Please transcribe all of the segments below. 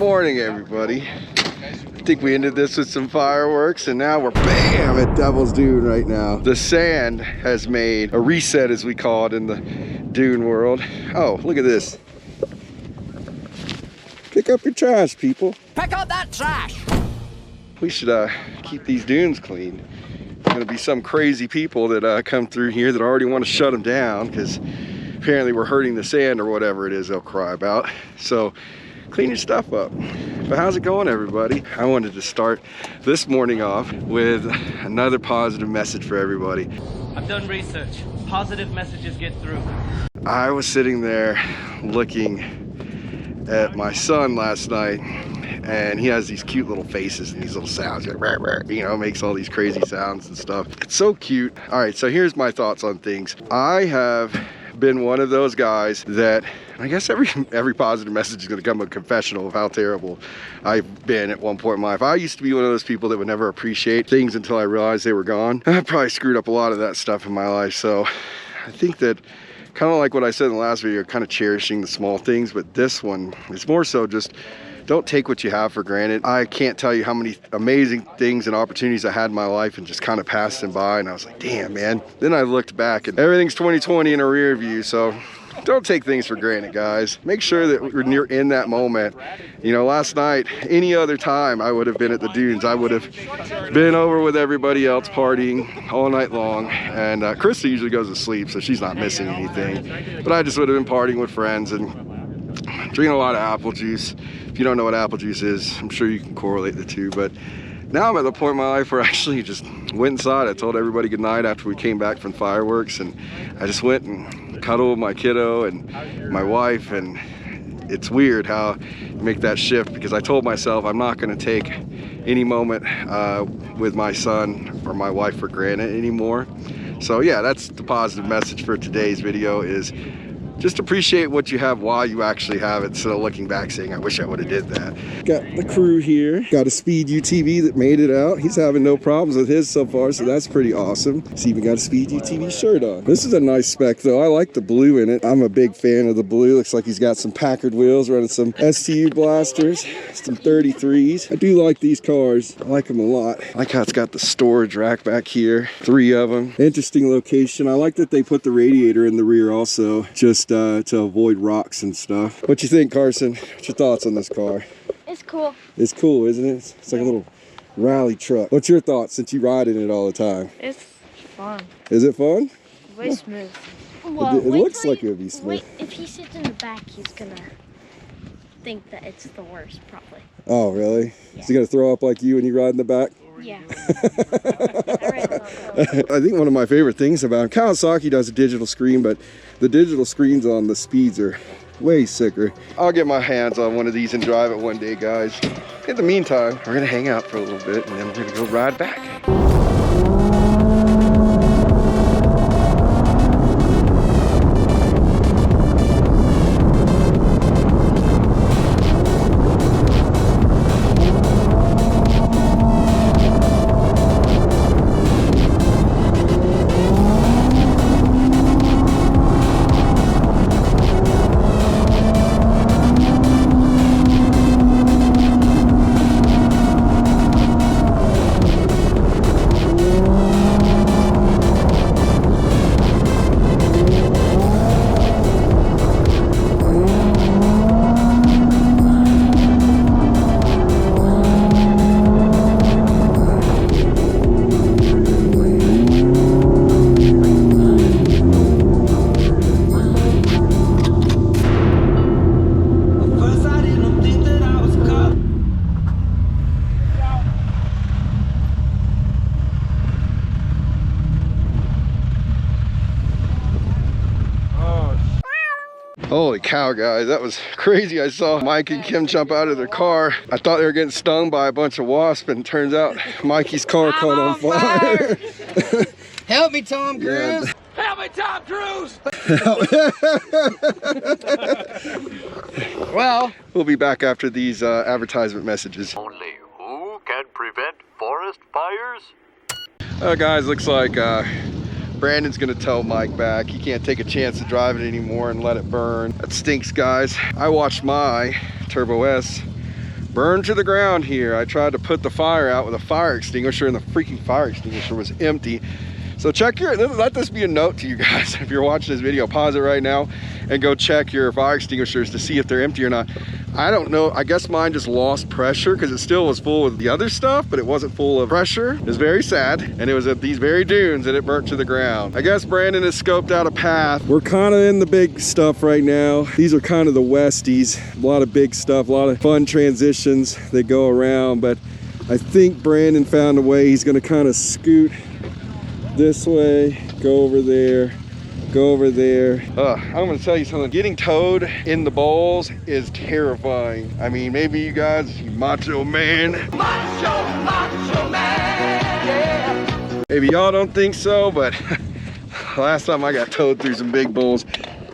morning, everybody. I think we ended this with some fireworks, and now we're bam at Devil's Dune right now. The sand has made a reset, as we call it in the dune world. Oh, look at this. Pick up your trash, people. Pick up that trash. We should keep these dunes clean. There's gonna be some crazy people that come through here that already want to shut them down because apparently we're hurting the sand or whatever it is they'll cry about. So clean your stuff up. But how's it going, everybody? I wanted to start this morning off with another positive message for everybody. I've done research. Positive messages get through. I was sitting there looking at my son last night, and he has these cute little faces and these little sounds, like, rah, rah, you know, makes all these crazy sounds and stuff. It's so cute. All right, so here's my thoughts on things. I have been one of those guys that, I guess every positive message is going to come a confessional of how terrible I've been at one point in my life. I used to be one of those people that would never appreciate things until I realized they were gone. I probably screwed up a lot of that stuff in my life. So I think that, kind of like what I said in the last video, kind of cherishing the small things, but this one is more so just don't take what you have for granted. I can't tell you how many amazing things and opportunities I had in my life and just kind of passed them by, and I was like, damn, man. Then I looked back and everything's 2020 in a rear view, so don't take things for granted, guys. Make sure that when you're in that moment, you know, last night, any other time I would have been at the dunes, I would have been over with everybody else partying all night long. And Krista usually goes to sleep, so she's not missing anything. But I just would have been partying with friends and drinking a lot of apple juice. If you don't know what apple juice is, I'm sure you can correlate the two. But now I'm at the point in my life where I actually just went inside. I told everybody goodnight after we came back from fireworks, and I just went and cuddled with my kiddo and my wife. And it's weird how you make that shift, because I told myself I'm not going to take any moment with my son or my wife for granted anymore. So yeah, that's the positive message for today's video, is just appreciate what you have while you actually have it, instead of looking back saying, I wish I would have did that. Got the crew here. Got a Speed UTV that made it out. He's having no problems with his so far, so that's pretty awesome. He's even got a Speed UTV shirt on. This is a nice spec though. I like the blue in it. I'm a big fan of the blue. Looks like he's got some Packard wheels, running some STU blasters, some 33s. I do like these cars. I like them a lot. I like how it's got the storage rack back here. 3 of them. Interesting location. I like that they put the radiator in the rear also, just to avoid rocks and stuff. What you think, Carson? What's your thoughts on this car? It's cool. It's cool, isn't it? It's like a little rally truck. What's your thoughts, since you ride in it all the time? It's fun. Is it fun? Way smooth. Well, it looks like it would be smooth. Wait, if he sits in the back, he's gonna think that it's the worst, probably. Oh, really? Yeah. Is he gonna throw up like you when you ride in the back? Yeah. I think one of my favorite things about Kawasaki does a digital screen, but the digital screens on the Speeds are way sicker. I'll get my hands on one of these and drive it one day, guys. In the meantime, we're gonna hang out for a little bit, and then we're gonna go ride back. Holy cow, guys, that was crazy. I saw Mike and Kim jump out of their car. I thought they were getting stung by a bunch of wasps, and it turns out Mikey's car caught on fire. Help me, Tom Cruise. Yeah. Help me, Tom Cruise. Well, we'll be back after these advertisement messages. Only who can prevent forest fires? Oh, guys, looks like Brandon's gonna tow Mike back. He can't take a chance to drive it anymore and let it burn. That stinks, guys. I watched my Turbo S burned to the ground here. I tried to put the fire out with a fire extinguisher and the freaking fire extinguisher was empty. So check your, let this be a note to you guys. If you're watching this video, pause it right now and go check your fire extinguishers to see if they're empty or not. I don't know, I guess mine just lost pressure because it still was full of the other stuff, but it wasn't full of pressure. It was very sad, and it was at these very dunes that it burnt to the ground. I guess Brandon has scoped out a path. We're kind of in the big stuff right now. These are kind of the Westies. A lot of big stuff, a lot of fun transitions that go around, but I think Brandon found a way. He's gonna kind of scoot this way, go over there, go over there. I'm gonna tell you something. Getting towed in the bowls is terrifying. I mean, maybe you guys, you macho man. Macho man, yeah. Maybe y'all don't think so, but last time I got towed through some big bowls,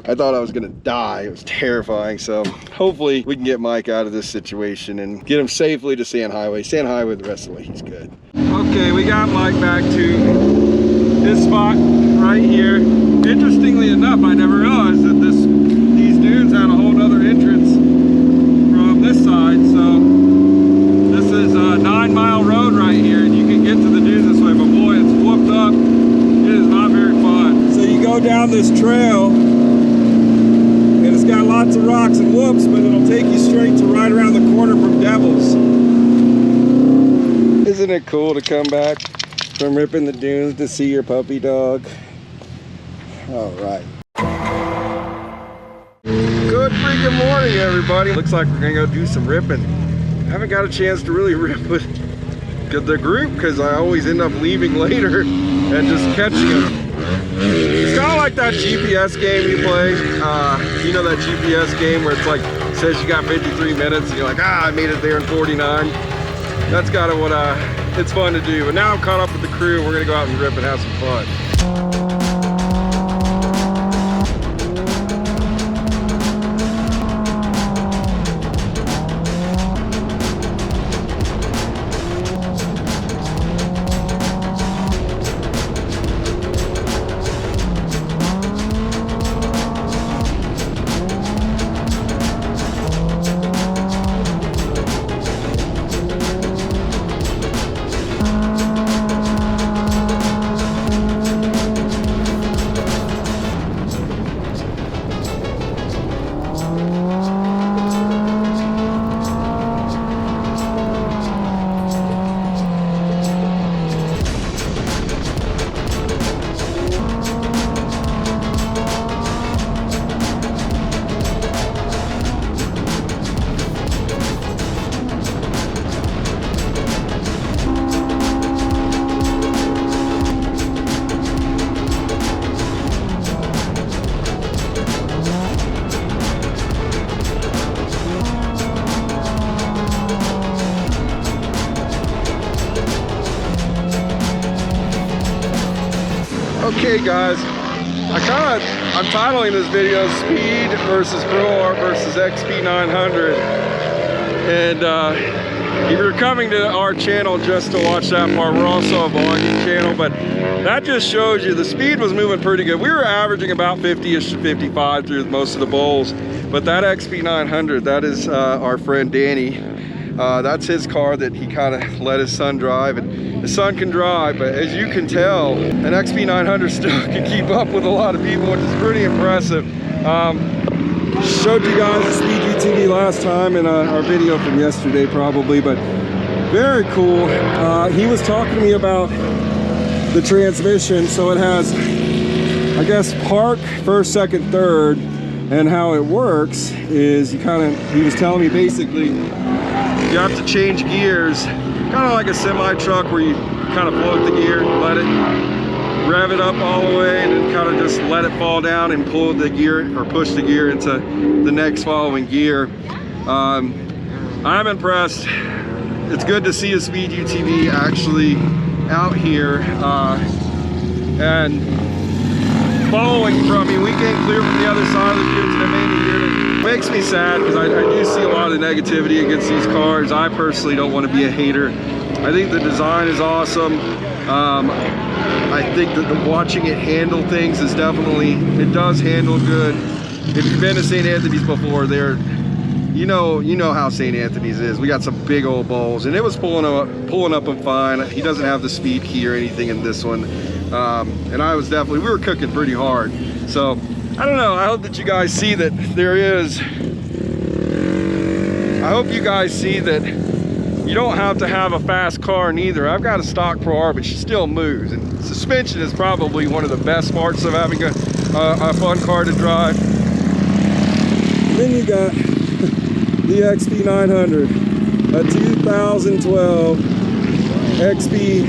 I thought I was gonna die. It was terrifying. So hopefully we can get Mike out of this situation and get him safely to Sand Highway. Sand Highway the rest of the way, he's good. Okay, we got Mike back to this spot right here. Interestingly enough, I never realized that these dunes had a whole other entrance from this side. So this is a 9-mile road right here, and you can get to the dunes this way, but boy, it's whooped up. It is not very fun. So you go down this trail, and it's got lots of rocks and whoops, but it'll take you straight to right around the corner from Devil's. Isn't it cool to come back from ripping the dunes to see your puppy dog? All right. Good freaking morning, everybody. Looks like we're gonna go do some ripping. I haven't got a chance to really rip with the group because I always end up leaving later and just catching them. It's kind of like that GPS game you play. You know that GPS game where it's like, says you got 53 minutes and you're like, I made it there in 49. That's kind of what it's fun to do. But now I'm caught up with the crew. We're gonna go out and rip and have some fun. Okay guys, I'm titling this video Speed versus Pro Art versus XP900. And if you're coming to our channel just to watch that part, we're also a vlogging channel, but that just shows you the speed was moving pretty good. We were averaging about 50-ish to 55 through most of the bowls, but that XP900, that is our friend Danny. That's his car that he kind of let his son drive, and his son can drive, but as you can tell, an XP900 still can keep up with a lot of people, which is pretty impressive. Showed you guys the Speed UTV last time in our video from yesterday probably, but very cool. He was talking to me about the transmission. So it has, I guess, park, first, second, third, and how it works is he was telling me basically you have to change gears, kind of like a semi truck where you kind of float the gear, let it rev it up all the way, and then kind of just let it fall down and pull the gear or push the gear into the next following gear. I'm impressed. It's good to see a Speed UTV actually out here and following from me. We came clear from the other side of the dunes and it made me here. It makes me sad because I do see a lot of negativity against these cars. I personally don't want to be a hater. I think the design is awesome. I think that watching it handle things is definitely, it does handle good. If you've been to St. Anthony's before, they're you know how St. Anthony's is. We got some big old bowls, and it was pulling up and fine. He doesn't have the speed key or anything in this one, and we were cooking pretty hard. So I don't know. I hope that you guys see that there is. I hope you guys see that you don't have to have a fast car neither. I've got a stock Pro R, but she still moves, and suspension is probably one of the best parts of having a fun car to drive. Then you got the XP 900, a 2012 XP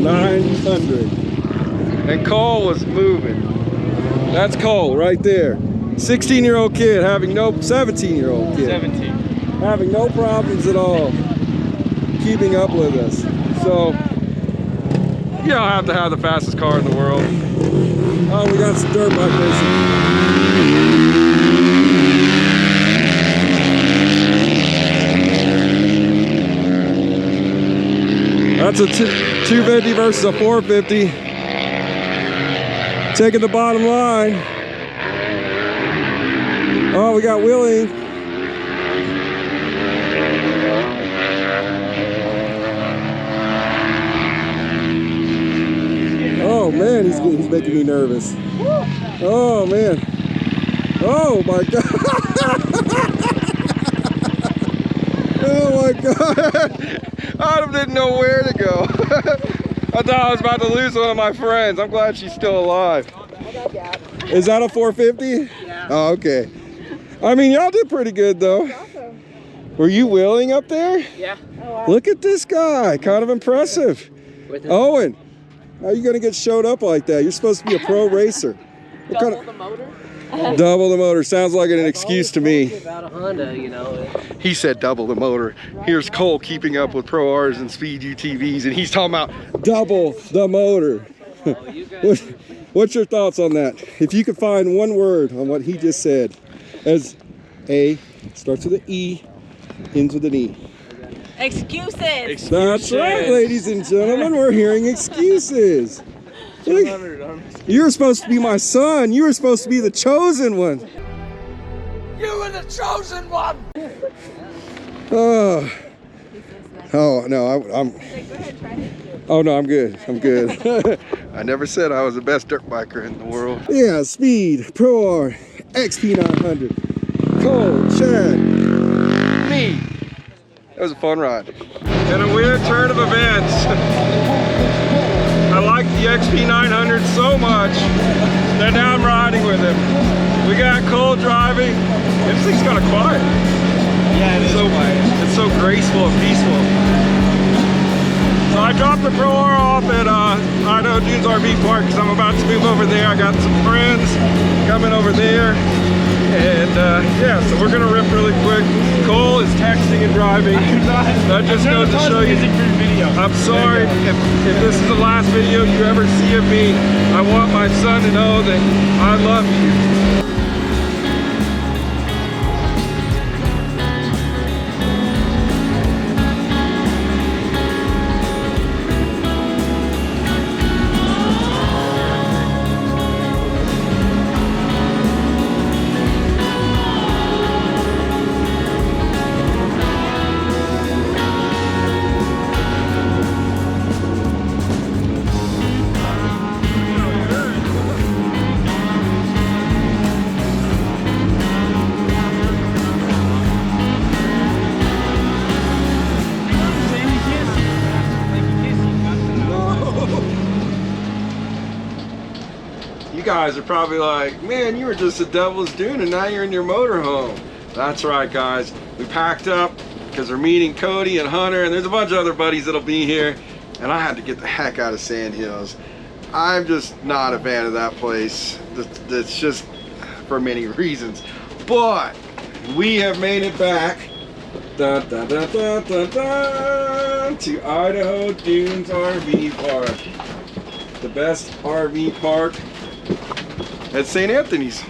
900, and Cole was moving. That's Cole right there. 16-year-old kid having no, 17-year-old kid. 17. Having no problems at all keeping up with us. So you don't have to have the fastest car in the world. Oh, we got some dirt bike racing. That's a 250 versus a 450. Taking the bottom line. Oh, we got wheeling. Oh man, he's making me nervous. Oh man. Oh my God. Oh my God. I didn't know where to go. I thought I was about to lose one of my friends. I'm glad she's still alive. Is that a 450? Yeah. Oh, okay. I mean, y'all did pretty good though. Awesome. Were you wheeling up there? Yeah. Oh, wow. Look at this guy, kind of impressive. Owen, how are you gonna get showed up like that? You're supposed to be a pro racer. Double the motor? Double the motor, sounds like an excuse to me. About a Honda, you know. He said double the motor. Here's Cole keeping up with Pro Rs and Speed UTVs, and he's talking about double the motor. What's your thoughts on that? If you could find one word on what he just said, as A, starts with an E, ends with an E. Excuses. That's right, ladies and gentlemen, we're hearing excuses. You were supposed to be my son. You were supposed to be the chosen one. You were the chosen one! Oh no, I'm. Oh no, I'm good. I'm good. I never said I was the best dirt biker in the world. Yeah, Speed Pro R XP 900. Cole, Chad, me. It was a fun ride. In a weird turn of events, I like the XP 900 so much that now I'm riding with him. We got Cole driving. This thing's kind of quiet. Yeah, it is so quiet. It's so graceful and peaceful. So I dropped the Pro R off at Idaho Dunes RV Park because I'm about to move over there. I got some friends coming over there. And yeah, so we're gonna rip really quick. Cole is texting and driving. That just goes to show you. I'm sorry if this is the last video you ever see of me. I want my son to know that I love you. You guys are probably like, man, you were just at Devil's Dune and now you're in your motorhome. That's right, guys. We packed up because we're meeting Cody and Hunter, and there's a bunch of other buddies that'll be here, and I had to get the heck out of Sand Hills. I'm just not a fan of that place. That's just for many reasons. But we have made it back to Idaho Dunes RV Park. The best RV park at St. Anthony's.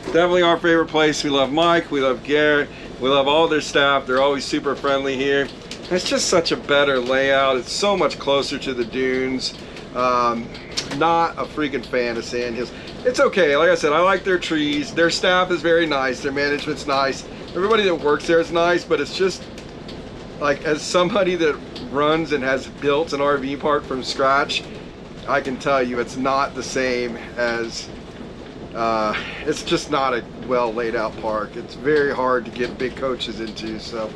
Definitely our favorite place. We love Mike, we love Garrett, we love all their staff. They're always super friendly here. It's just such a better layout. It's so much closer to the dunes. not a freaking fan of Sandhills. It's okay, like I said, I like their trees. Their staff is very nice. Their management's nice. Everybody that works there is nice, but it's just like, as somebody that runs and has built an RV park from scratch, I can tell you it's not the same as, it's just not a well laid out park. It's very hard to get big coaches into. So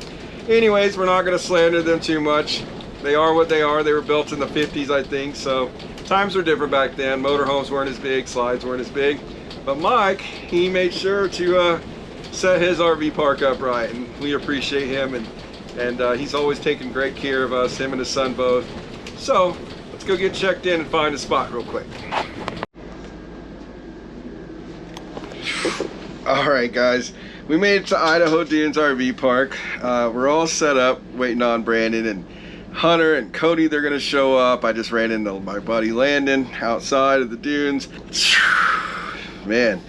anyways, we're not going to slander them too much. They are what they are. They were built in the 50s, I think, so times were different back then. Motorhomes weren't as big, slides weren't as big, but Mike, he made sure to set his RV park up right, and we appreciate him, and he's always taken great care of us, him and his son both. So let's go get checked in and find a spot real quick. All right, guys, we made it to Idaho Dunes RV Park. We're all set up, waiting on Brandon and Hunter and Cody. They're gonna show up. I just ran into my buddy Landon outside of the dunes. Man,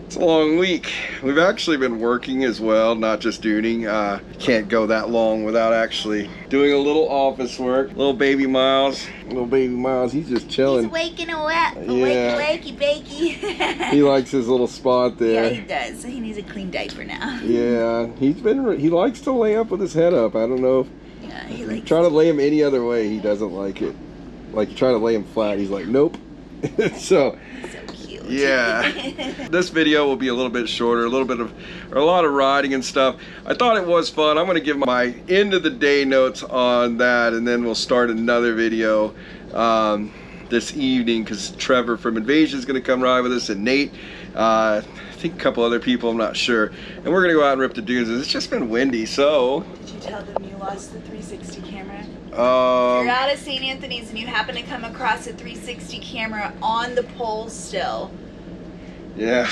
it's a long week. We've actually been working as well, not just dooning. Can't go that long without actually doing a little office work. Little baby Miles, he's just chilling. He's waking up. Yeah. Wakey, bakey. He likes his little spot there. Yeah, he does. He needs a clean diaper now. Yeah, he likes to lay up with his head up. I don't know if Yeah, he likes. try to lay him any other way, he doesn't like it. Like, you try to lay him flat, he's like, nope. So Cute. yeah, this video will be a little bit shorter, a lot of riding and stuff. I thought it was fun. I'm going to give my end of the day notes on that, and then we'll start another video this evening, because Trevor from Invasion is going to come ride with us, and Nate, I think a couple other people, I'm not sure, and we're going to go out and rip the dunes. It's just been windy, so Did you tell them you lost the 360 camera? You're out at St. Anthony's and you happen to come across a 360 camera on the pole still. yeah.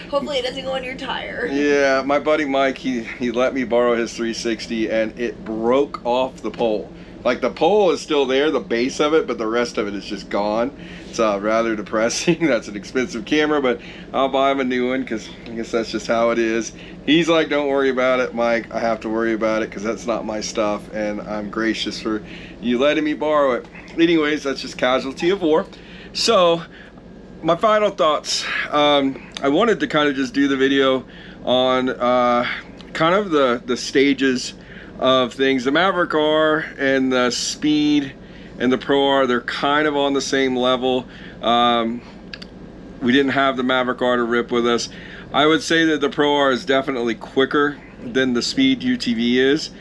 Hopefully it doesn't go on your tire. Yeah, my buddy Mike, he let me borrow his 360 and it broke off the pole. Like, the pole is still there, the base of it, but the rest of it is just gone. It's rather depressing. That's an expensive camera, but I'll buy him a new one, because I guess that's just how it is. He's like, don't worry about it, Mike. I have to worry about it because that's not my stuff, and I'm gracious for you letting me borrow it. Anyways, that's just casualty of war. So my final thoughts. I wanted to kind of just do the video on kind of the stages of things. The Maverick R and the Speed and the Pro R, they're kind of on the same level. We didn't have the Maverick R to rip with us. I would say that the Pro R is definitely quicker than the Speed UTV is.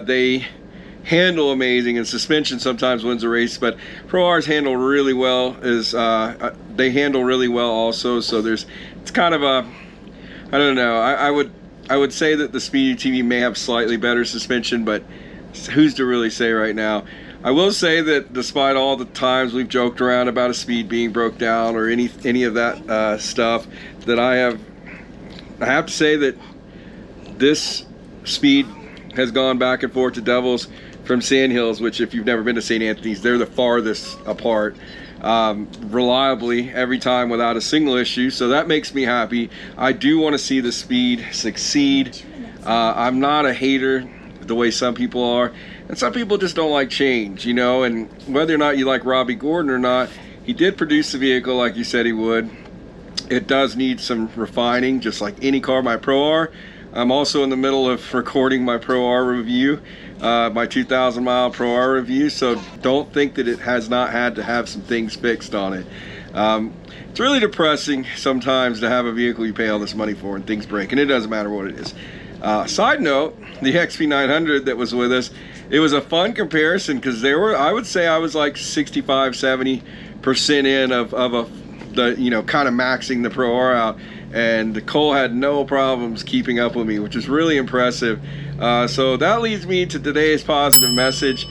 They handle amazing, and suspension sometimes wins a race, but Pro R's handle really well. They handle really well also, so it's kind of a, I don't know, I would say that the Speed UTV may have slightly better suspension, but who's to really say right now? I will say that despite all the times we've joked around about a Speed being broke down or any of that stuff, that I have to say that this Speed has gone back and forth to Devils from Sandhills, which, if you've never been to St. Anthony's, they're the farthest apart, reliably every time without a single issue. So that makes me happy. I do want to see the Speed succeed. I'm not a hater the way some people are, and some people just don't like change, you know. And whether or not you like Robbie Gordon or not, he did produce the vehicle like you said he would. It does need some refining, just like any car. My Pro R, I'm also in the middle of recording my Pro R review, my 2,000 mile Pro R review, so don't think that it has not had to have some things fixed on it. It's really depressing sometimes to have a vehicle you pay all this money for and things break, and it doesn't matter what it is. Side note, the XP900 that was with us, it was a fun comparison, because I would say I was like 65-70% in of the, you know, kind of maxing the Pro R out, and Cole had no problems keeping up with me, which is really impressive. So that leads me to today's positive message.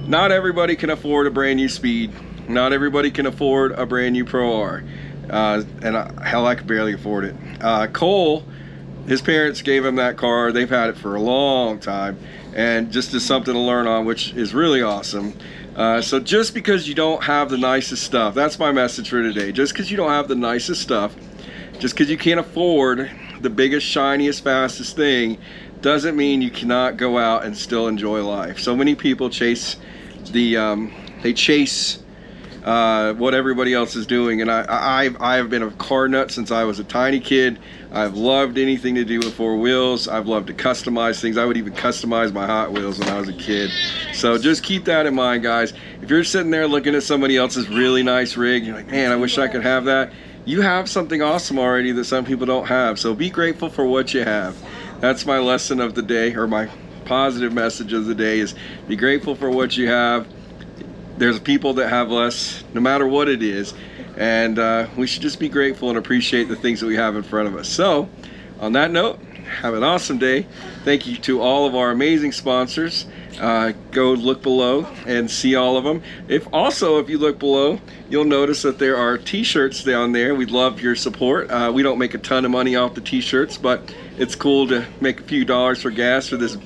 Not everybody can afford a brand new Speed. Not everybody can afford a brand new Pro R. Hell, I could barely afford it. Cole, his parents gave him that car. They've had it for a long time, and just as something to learn on, which is really awesome. So just because you don't have the nicest stuff, that's my message for today. Just because you don't have the nicest stuff, just because you can't afford the biggest, shiniest, fastest thing, doesn't mean you cannot go out and still enjoy life. So many people chase what everybody else is doing. And I've been a car nut since I was a tiny kid. I've loved anything to do with four wheels. I've loved to customize things. I would even customize my Hot Wheels when I was a kid. So just keep that in mind, guys. If you're sitting there looking at somebody else's really nice rig, you're like, man, I wish I could have that. You have something awesome already that some people don't have. So be grateful for what you have. That's my lesson of the day, or my positive message of the day, is be grateful for what you have. There's people that have less, no matter what it is, and we should just be grateful and appreciate the things that we have in front of us. So on that note, have an awesome day. Thank you to all of our amazing sponsors. Go look below and see all of them. If you look below, you'll notice that there are t-shirts down there. We'd love your support. We don't make a ton of money off the t-shirts, but it's cool to make a few dollars for gas for this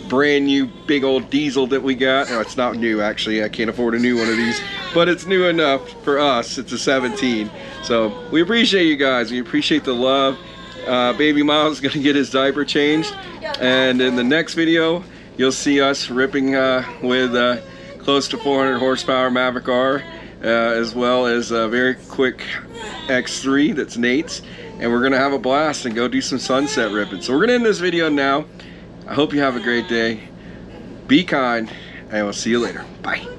brand new big old diesel that we got. No, it's not new, actually. I can't afford a new one of these, but it's new enough for us. It's a 17. So we appreciate you guys. We appreciate the love. Baby Miles is gonna get his diaper changed, and in the next video you'll see us ripping with close to 400 horsepower Maverick R, as well as a very quick X3 that's Nate's, and we're gonna have a blast and go do some sunset ripping. So we're gonna end this video now. I hope you have a great day. Be kind, and we'll see you later. Bye.